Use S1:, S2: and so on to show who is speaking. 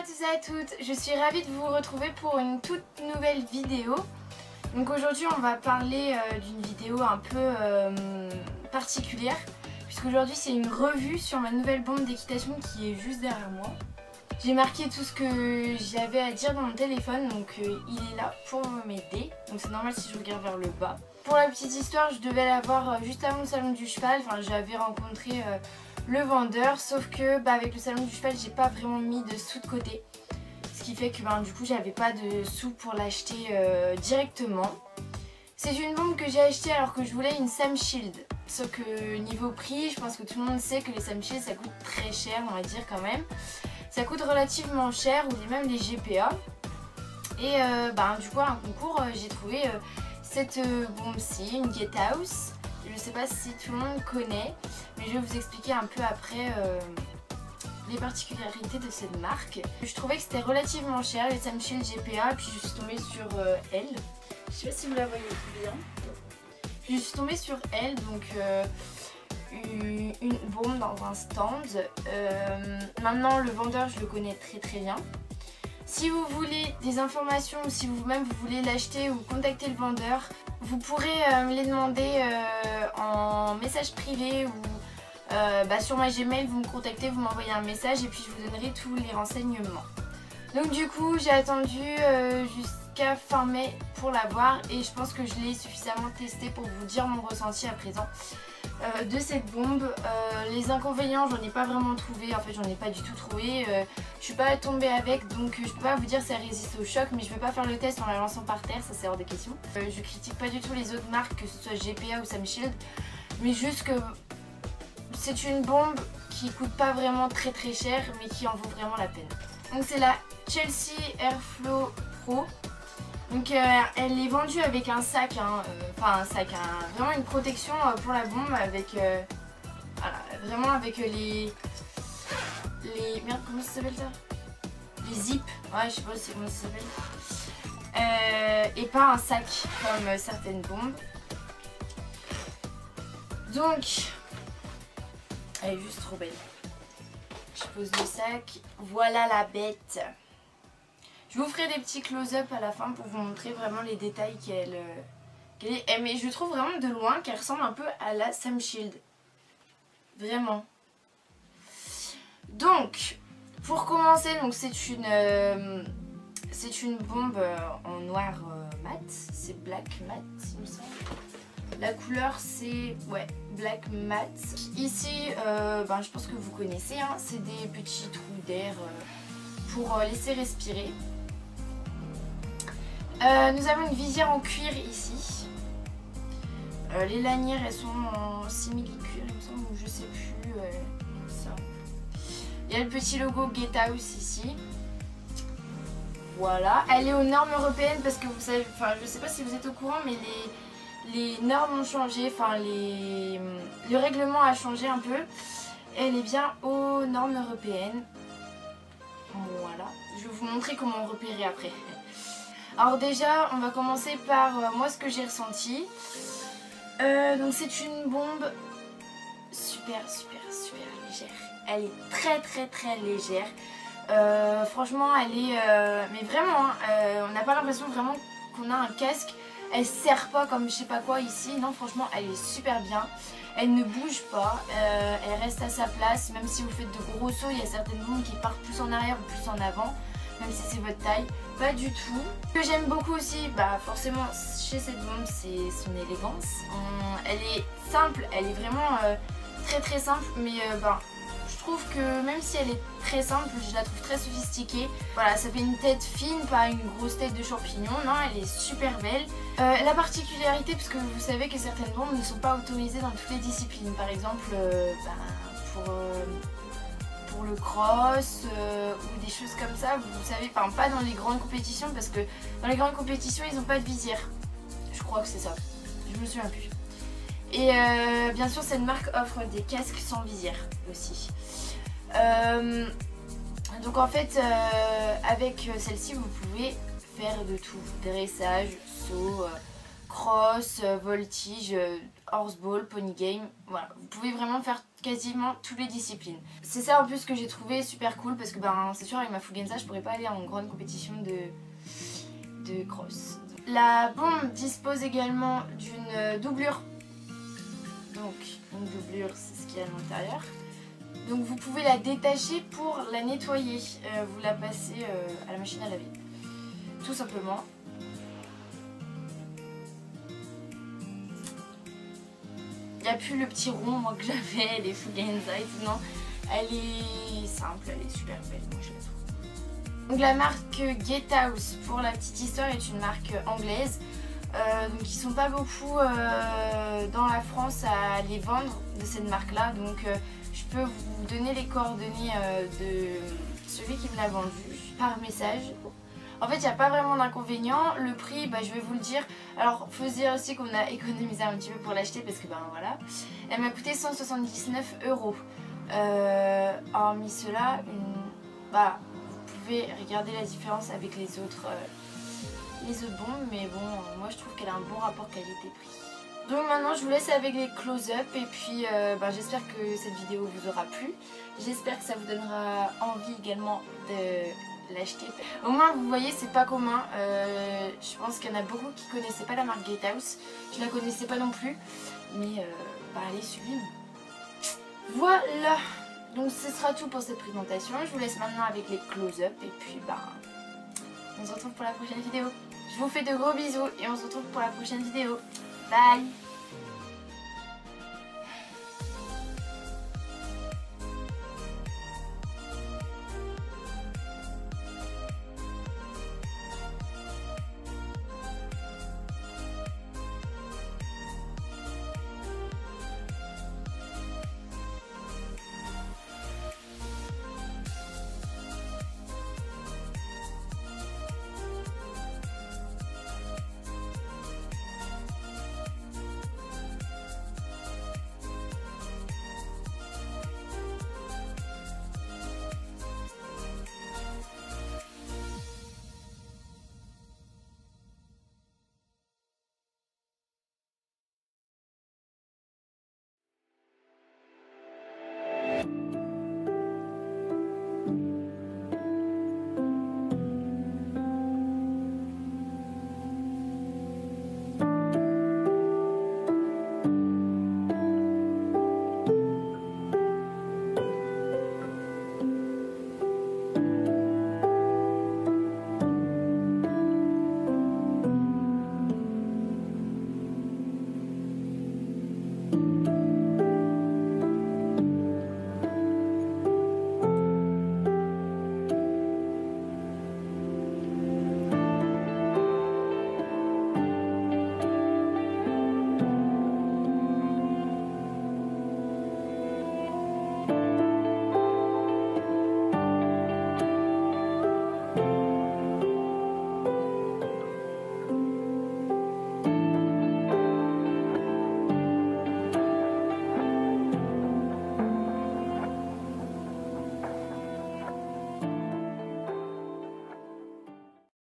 S1: tous et à toutes, je suis ravie de vous retrouver pour une toute nouvelle vidéo. Donc aujourd'hui on va parler d'une vidéo un peu particulière, puisqu'aujourd'hui c'est une revue sur ma nouvelle bombe d'équitation qui est juste derrière moi. J'ai marqué tout ce que j'avais à dire dans mon téléphone, donc il est là pour m'aider, donc c'est normal si je regarde vers le bas. Pour la petite histoire, je devais l'avoir juste avant le salon du cheval, enfin j'avais rencontré le vendeur, sauf que avec le salon du cheval j'ai pas vraiment mis de sous de côté, ce qui fait que du coup j'avais pas de sous pour l'acheter directement. C'est une bombe que j'ai achetée alors que je voulais une Sam Shield, sauf que niveau prix je pense que tout le monde sait que les Sam Shield ça coûte très cher, on va dire quand même. Ça coûte relativement cher, ou même les GPA. Et du coup à un concours j'ai trouvé cette bombe-ci, une Gatehouse. Je sais pas si tout le monde connaît, mais je vais vous expliquer un peu après les particularités de cette marque. Je trouvais que c'était relativement cher les Sam Shield GPA, puis je suis tombée sur elle. Je sais pas si vous la voyez bien. Puis je suis tombée sur elle, donc une bombe dans un stand. Maintenant le vendeur je le connais très bien. Si vous voulez des informations ou si vous-même vous voulez l'acheter ou contacter le vendeur, vous pourrez me les demander en message privé ou sur ma Gmail, vous me contactez, vous m'envoyez un message et puis je vous donnerai tous les renseignements. Donc du coup j'ai attendu jusqu'à fin mai pour l'avoir et je pense que je l'ai suffisamment testé pour vous dire mon ressenti à présent de cette bombe. Les inconvénients j'en ai pas vraiment trouvé, en fait j'en ai pas du tout trouvé. Je suis pas tombée avec, donc je peux pas vous dire si elle résiste au choc, mais je vais pas faire le test en la lançant par terre, ça c'est hors de question. Je critique pas du tout les autres marques, que ce soit GPA ou Sam Shield, mais juste que c'est une bombe qui coûte pas vraiment très cher, mais qui en vaut vraiment la peine. Donc c'est la Chelsea Airflow Pro. Donc elle est vendue avec un sac, vraiment une protection pour la bombe avec, voilà, vraiment avec les merde, comment ça s'appelle ça? Les zips, ouais je sais pas comment ça s'appelle. Et pas un sac comme certaines bombes. Donc, elle est juste trop belle. Je pose le sac, voilà la bête. Je vous ferai des petits close-up à la fin pour vous montrer vraiment les détails qu'elle est. Mais je trouve vraiment de loin qu'elle ressemble un peu à la Sam Shield. Vraiment. Donc, pour commencer, c'est une bombe en noir mat. C'est black mat, il me semble. La couleur c'est black mat. Ici, je pense que vous connaissez, hein, c'est des petits trous d'air pour laisser respirer. Nous avons une visière en cuir ici. Les lanières elles sont en simili-cuir il me semble, ou je sais plus. Ça. Il y a le petit logo Gatehouse ici. Voilà, elle est aux normes européennes parce que vous savez, je sais pas si vous êtes au courant, mais les normes ont changé, le règlement a changé un peu. Elle est bien aux normes européennes. Voilà, je vais vous montrer comment repérer après. Alors déjà, on va commencer par moi ce que j'ai ressenti. Donc c'est une bombe super légère. Elle est très légère. Franchement, elle est... mais vraiment, on n'a pas l'impression vraiment qu'on a un casque. Elle serre pas comme je sais pas quoi ici. Non, franchement, elle est super bien. Elle ne bouge pas. Elle reste à sa place. Même si vous faites de gros sauts, il y a certaines bombes qui partent plus en arrière ou plus en avant. Même si c'est votre taille. Pas du tout. Ce que j'aime beaucoup aussi, forcément, chez cette bombe, c'est son élégance. Elle est simple. Elle est vraiment très simple. Mais je trouve que même si elle est très simple, je la trouve très sophistiquée. Voilà, ça fait une tête fine, pas une grosse tête de champignon. Non, elle est super belle. La particularité, parce que vous savez que certaines bombes ne sont pas autorisées dans toutes les disciplines. Par exemple, pour le cross ou des choses comme ça, vous savez, pas dans les grandes compétitions, parce que dans les grandes compétitions, ils n'ont pas de visière. Je crois que c'est ça. Je me souviens plus. Et bien sûr cette marque offre des casques sans visière aussi. Donc en fait avec celle-ci vous pouvez faire de tout, dressage, saut, cross, voltige, horseball, pony game, voilà, vous pouvez vraiment faire quasiment toutes les disciplines. C'est ça en plus que j'ai trouvé super cool parce que ben c'est sûr avec ma Fugenza je pourrais pas aller en grande compétition de cross. La bombe dispose également d'une doublure, donc une doublure c'est ce qu'il y a à l'intérieur. Donc vous pouvez la détacher pour la nettoyer, vous la passez à la machine à laver, tout simplement. Il n'y a plus le petit rond moi, que j'avais, les Fugenza et tout, non. Elle est simple, elle est super belle, moi je la trouve. Donc la marque Gatehouse, pour la petite histoire, est une marque anglaise. Donc ils sont pas beaucoup dans la France à les vendre de cette marque là. Donc je peux vous donner les coordonnées de celui qui me l'a vendu par message. En fait, il n'y a pas vraiment d'inconvénient. Le prix, bah, je vais vous le dire. Alors, faut se dire aussi qu'on a économisé un petit peu pour l'acheter parce que, ben voilà, elle m'a coûté 179 €. Hormis cela, bah, vous pouvez regarder la différence avec les autres bombes. Mais bon, moi je trouve qu'elle a un bon rapport qualité-prix. Donc maintenant, je vous laisse avec les close-up. Et puis, bah, j'espère que cette vidéo vous aura plu. J'espère que ça vous donnera envie également de l'acheter. Au moins vous voyez c'est pas commun, je pense qu'il y en a beaucoup qui connaissaient pas la marque Gatehouse, je la connaissais pas non plus, mais bah elle est sublime. Voilà, donc ce sera tout pour cette présentation, je vous laisse maintenant avec les close-up et puis bah on se retrouve pour la prochaine vidéo. Je vous fais de gros bisous et on se retrouve pour la prochaine vidéo. Bye.